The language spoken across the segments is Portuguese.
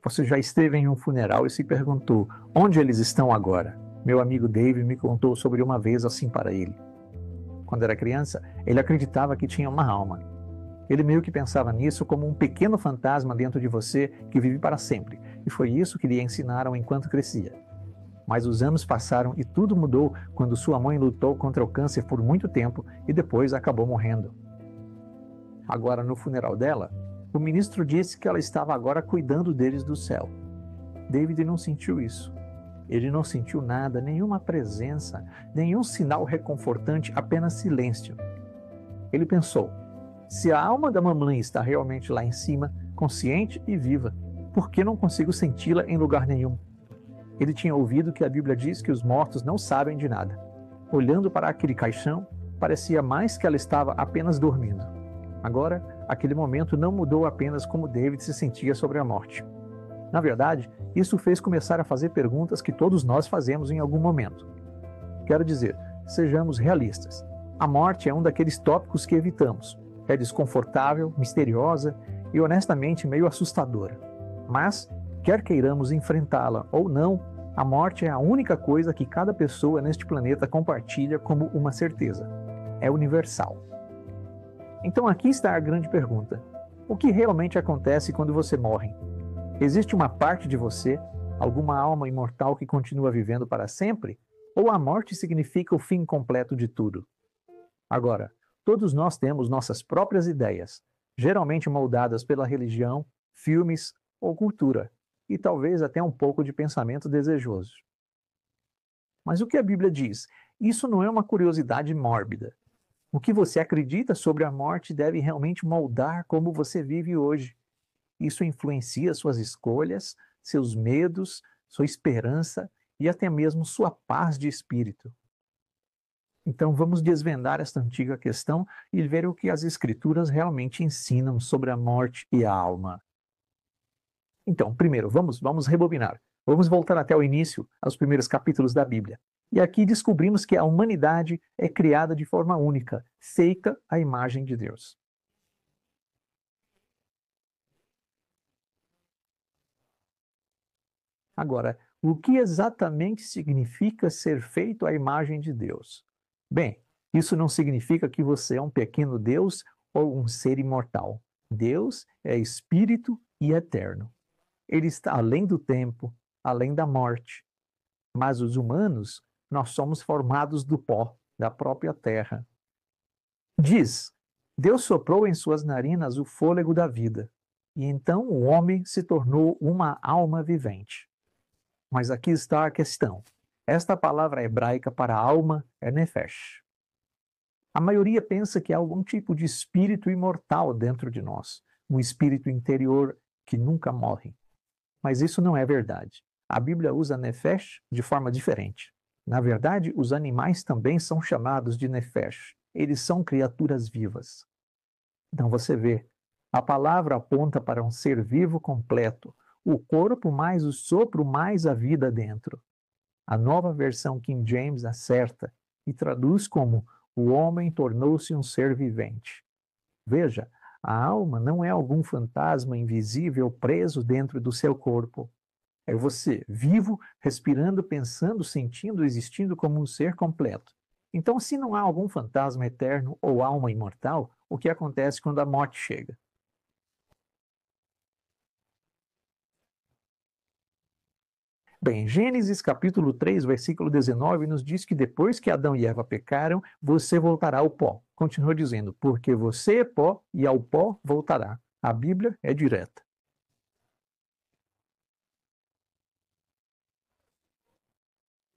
Você já esteve em um funeral e se perguntou: onde eles estão agora? Meu amigo Dave me contou sobre uma vez assim para ele. Quando era criança, ele acreditava que tinha uma alma. Ele meio que pensava nisso como um pequeno fantasma dentro de você que vive para sempre, e foi isso que lhe ensinaram enquanto crescia. Mas os anos passaram e tudo mudou quando sua mãe lutou contra o câncer por muito tempo e depois acabou morrendo. Agora, no funeral dela, o ministro disse que ela estava agora cuidando deles do céu. David não sentiu isso. Ele não sentiu nada, nenhuma presença, nenhum sinal reconfortante, apenas silêncio. Ele pensou: se a alma da mamãe está realmente lá em cima, consciente e viva, por que não consigo senti-la em lugar nenhum? Ele tinha ouvido que a Bíblia diz que os mortos não sabem de nada. Olhando para aquele caixão, parecia mais que ela estava apenas dormindo. Agora, aquele momento não mudou apenas como David se sentia sobre a morte. Na verdade, isso fez começar a fazer perguntas que todos nós fazemos em algum momento. Quero dizer, sejamos realistas. A morte é um daqueles tópicos que evitamos. É desconfortável, misteriosa e honestamente meio assustadora. Mas, quer queiramos enfrentá-la ou não, a morte é a única coisa que cada pessoa neste planeta compartilha como uma certeza. É universal. Então aqui está a grande pergunta. O que realmente acontece quando você morre? Existe uma parte de você, alguma alma imortal que continua vivendo para sempre? Ou a morte significa o fim completo de tudo? Agora, todos nós temos nossas próprias ideias, geralmente moldadas pela religião, filmes ou cultura, e talvez até um pouco de pensamento desejoso. Mas o que a Bíblia diz? Isso não é uma curiosidade mórbida. O que você acredita sobre a morte deve realmente moldar como você vive hoje. Isso influencia suas escolhas, seus medos, sua esperança e até mesmo sua paz de espírito. Então vamos desvendar esta antiga questão e ver o que as Escrituras realmente ensinam sobre a morte e a alma. Então, primeiro, vamos rebobinar. Vamos voltar até o início, aos primeiros capítulos da Bíblia. E aqui descobrimos que a humanidade é criada de forma única, feita à imagem de Deus. Agora, o que exatamente significa ser feito à imagem de Deus? Bem, isso não significa que você é um pequeno Deus ou um ser imortal. Deus é espírito e eterno. Ele está além do tempo, além da morte. Mas os humanos, nós somos formados do pó, da própria terra. Diz: Deus soprou em suas narinas o fôlego da vida, e então o homem se tornou uma alma vivente. Mas aqui está a questão. Esta palavra hebraica para alma é nefesh. A maioria pensa que há algum tipo de espírito imortal dentro de nós, um espírito interior que nunca morre. Mas isso não é verdade. A Bíblia usa nefesh de forma diferente. Na verdade, os animais também são chamados de nefesh. Eles são criaturas vivas. Então você vê, a palavra aponta para um ser vivo completo, o corpo mais o sopro mais a vida dentro. A nova versão King James acerta e traduz como o homem tornou-se um ser vivente. Veja, a alma não é algum fantasma invisível preso dentro do seu corpo. É você, vivo, respirando, pensando, sentindo, existindo como um ser completo. Então, se não há algum fantasma eterno ou alma imortal, o que acontece quando a morte chega? Bem, Gênesis capítulo 3, versículo 19, nos diz que depois que Adão e Eva pecaram, você voltará ao pó. Continua dizendo, porque você é pó e ao pó voltará. A Bíblia é direta.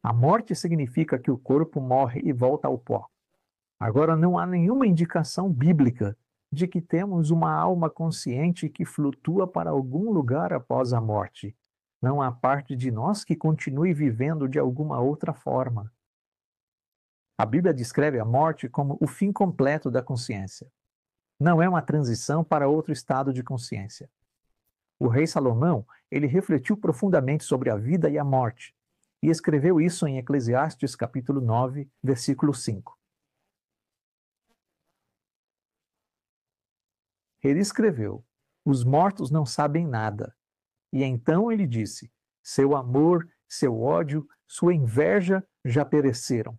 A morte significa que o corpo morre e volta ao pó. Agora, não há nenhuma indicação bíblica de que temos uma alma consciente que flutua para algum lugar após a morte. Não há parte de nós que continue vivendo de alguma outra forma. A Bíblia descreve a morte como o fim completo da consciência. Não é uma transição para outro estado de consciência. O rei Salomão, ele refletiu profundamente sobre a vida e a morte e escreveu isso em Eclesiastes capítulo 9, versículo 5. Ele escreveu: os mortos não sabem nada, E então ele disse: seu amor, seu ódio, sua inveja já pereceram.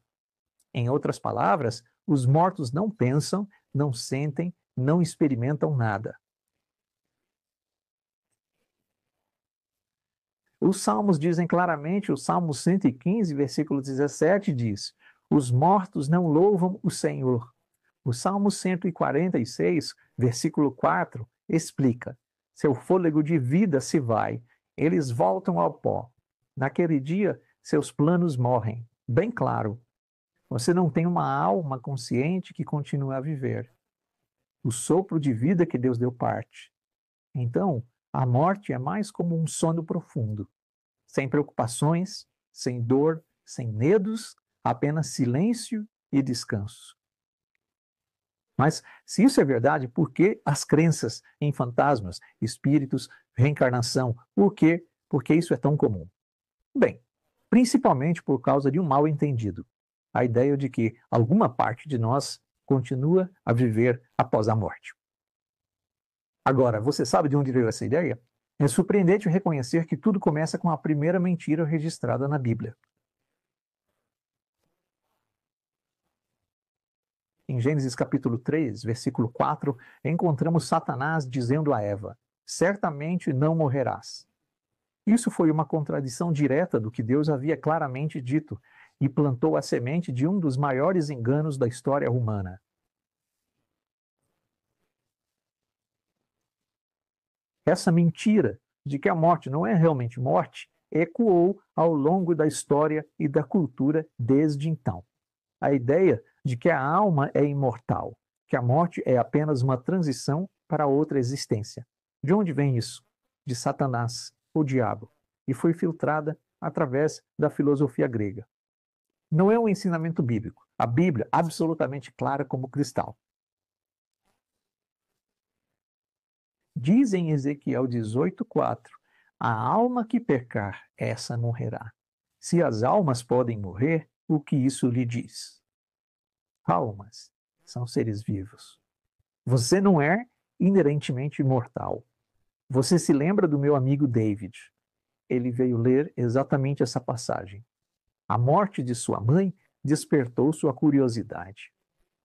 Em outras palavras, os mortos não pensam, não sentem, não experimentam nada. Os Salmos dizem claramente, o Salmo 115, versículo 17 diz: os mortos não louvam o Senhor. O Salmo 146, versículo 4, explica: seu fôlego de vida se vai, eles voltam ao pó. Naquele dia, seus planos morrem. Bem claro, você não tem uma alma consciente que continua a viver. O sopro de vida que Deus deu parte. Então, a morte é mais como um sono profundo, sem preocupações, sem dor, sem medos, apenas silêncio e descanso. Mas, se isso é verdade, por que as crenças em fantasmas, espíritos, reencarnação? Por quê? Porque isso é tão comum? Bem, principalmente por causa de um mal-entendido. A ideia de que alguma parte de nós continua a viver após a morte. Agora, você sabe de onde veio essa ideia? É surpreendente reconhecer que tudo começa com a primeira mentira registrada na Bíblia. Em Gênesis capítulo 3, versículo 4, encontramos Satanás dizendo a Eva: certamente não morrerás. Isso foi uma contradição direta do que Deus havia claramente dito e plantou a semente de um dos maiores enganos da história humana. Essa mentira de que a morte não é realmente morte ecoou ao longo da história e da cultura desde então. A ideia de que a alma é imortal, que a morte é apenas uma transição para outra existência. De onde vem isso? De Satanás, o diabo, e foi filtrada através da filosofia grega. Não é um ensinamento bíblico. A Bíblia é absolutamente clara como cristal. Diz em Ezequiel 18:4, a alma que pecar, essa morrerá. Se as almas podem morrer, o que isso lhe diz? Almas são seres vivos. Você não é inerentemente imortal. Você se lembra do meu amigo David? Ele veio ler exatamente essa passagem. A morte de sua mãe despertou sua curiosidade.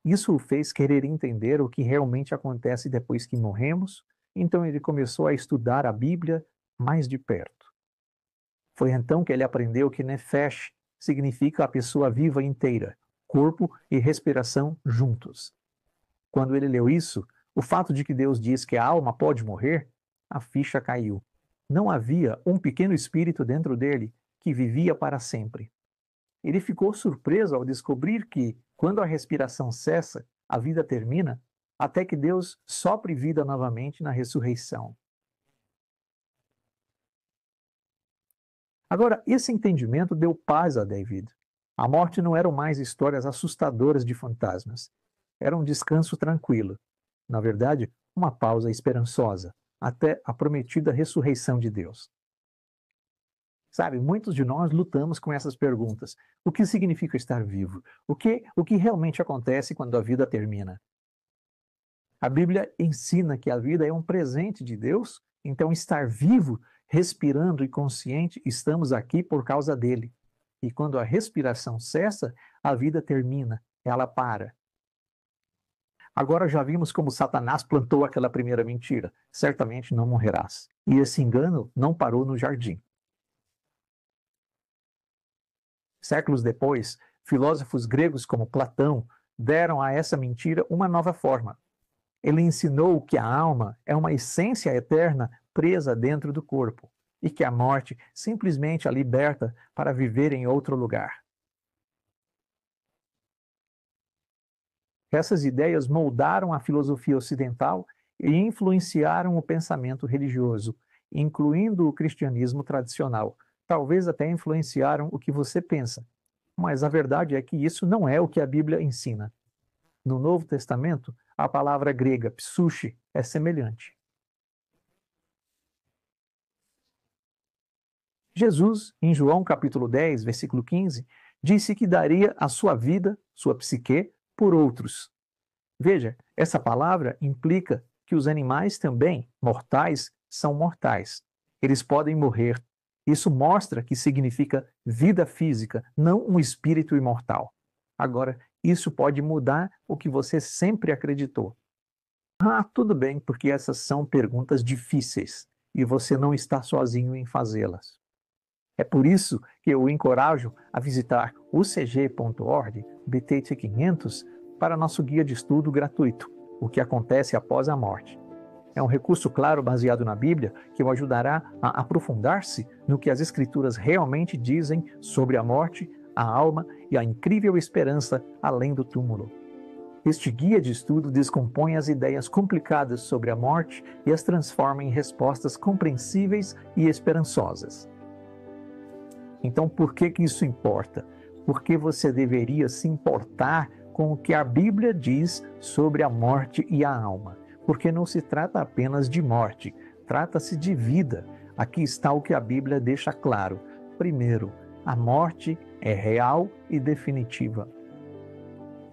Isso o fez querer entender o que realmente acontece depois que morremos, então ele começou a estudar a Bíblia mais de perto. Foi então que ele aprendeu que Nefesh significa a pessoa viva inteira, corpo e respiração juntos. Quando ele leu isso, o fato de que Deus diz que a alma pode morrer, a ficha caiu. Não havia um pequeno espírito dentro dele que vivia para sempre. Ele ficou surpreso ao descobrir que, quando a respiração cessa, a vida termina, até que Deus sopre vida novamente na ressurreição. Agora, esse entendimento deu paz a David. A morte não eram mais histórias assustadoras de fantasmas. Era um descanso tranquilo. Na verdade, uma pausa esperançosa, até a prometida ressurreição de Deus. Sabe, muitos de nós lutamos com essas perguntas. O que significa estar vivo? O que realmente acontece quando a vida termina? A Bíblia ensina que a vida é um presente de Deus, então estar vivo, respirando e consciente, estamos aqui por causa dele. E quando a respiração cessa, a vida termina, ela para. Agora já vimos como Satanás plantou aquela primeira mentira. Certamente não morrerás. E esse engano não parou no jardim. Séculos depois, filósofos gregos como Platão deram a essa mentira uma nova forma. Ele ensinou que a alma é uma essência eterna presa dentro do corpo e que a morte simplesmente a liberta para viver em outro lugar. Essas ideias moldaram a filosofia ocidental e influenciaram o pensamento religioso, incluindo o cristianismo tradicional. Talvez até influenciaram o que você pensa, mas a verdade é que isso não é o que a Bíblia ensina. No Novo Testamento, a palavra grega psuche é semelhante. Jesus, em João capítulo 10, versículo 15, disse que daria a sua vida, sua psique, por outros. Veja, essa palavra implica que os animais também, mortais, são mortais. Eles podem morrer. Isso mostra que significa vida física, não um espírito imortal. Agora, isso pode mudar o que você sempre acreditou. Ah, tudo bem, porque essas são perguntas difíceis e você não está sozinho em fazê-las. É por isso que eu o encorajo a visitar ucg.org BTT 500 para nosso guia de estudo gratuito, O que acontece após a morte. É um recurso claro baseado na Bíblia que o ajudará a aprofundar-se no que as Escrituras realmente dizem sobre a morte, a alma e a incrível esperança além do túmulo. Este guia de estudo descompõe as ideias complicadas sobre a morte e as transforma em respostas compreensíveis e esperançosas. Então, por que isso importa? Porque você deveria se importar com o que a Bíblia diz sobre a morte e a alma. Porque não se trata apenas de morte, trata-se de vida. Aqui está o que a Bíblia deixa claro. Primeiro, a morte é real e definitiva.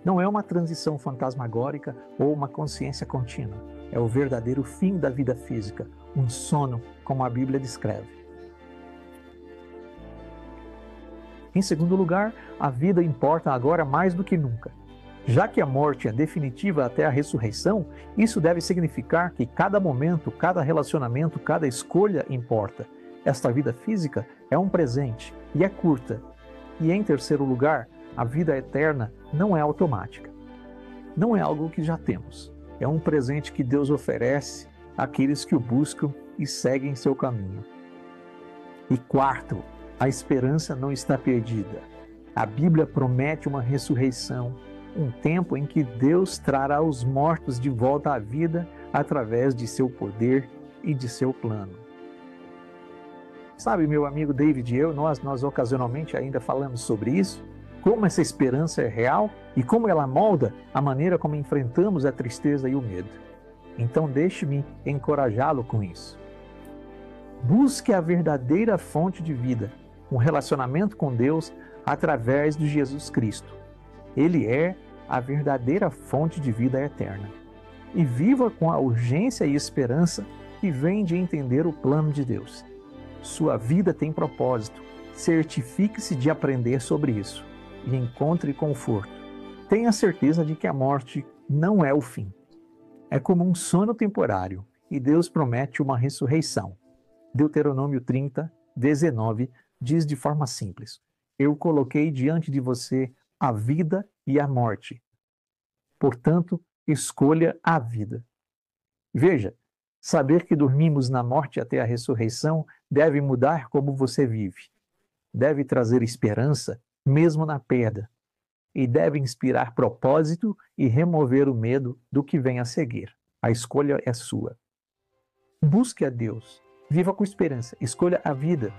Não é uma transição fantasmagórica ou uma consciência contínua. É o verdadeiro fim da vida física, um sono, como a Bíblia descreve. Em segundo lugar, a vida importa agora mais do que nunca. Já que a morte é definitiva até a ressurreição, isso deve significar que cada momento, cada relacionamento, cada escolha importa. Esta vida física é um presente e é curta. E em terceiro lugar, a vida eterna não é automática. Não é algo que já temos. É um presente que Deus oferece àqueles que o buscam e seguem seu caminho. E quarto, a esperança não está perdida. A Bíblia promete uma ressurreição, um tempo em que Deus trará os mortos de volta à vida através de seu poder e de seu plano. Sabe, meu amigo David e eu, nós ocasionalmente ainda falamos sobre isso, como essa esperança é real e como ela molda a maneira como enfrentamos a tristeza e o medo. Então deixe-me encorajá-lo com isso. Busque a verdadeira fonte de vida, um relacionamento com Deus através de Jesus Cristo. Ele é a verdadeira fonte de vida eterna. E viva com a urgência e esperança que vem de entender o plano de Deus. Sua vida tem propósito. Certifique-se de aprender sobre isso e encontre conforto. Tenha certeza de que a morte não é o fim. É como um sono temporário e Deus promete uma ressurreição. Deuteronômio 30, 19 diz de forma simples: Eu coloquei diante de você a vida e a morte. Portanto, escolha a vida. Veja, saber que dormimos na morte até a ressurreição deve mudar como você vive. Deve trazer esperança, mesmo na perda. E deve inspirar propósito e remover o medo do que vem a seguir. A escolha é sua. Busque a Deus. Viva com esperança. Escolha a vida.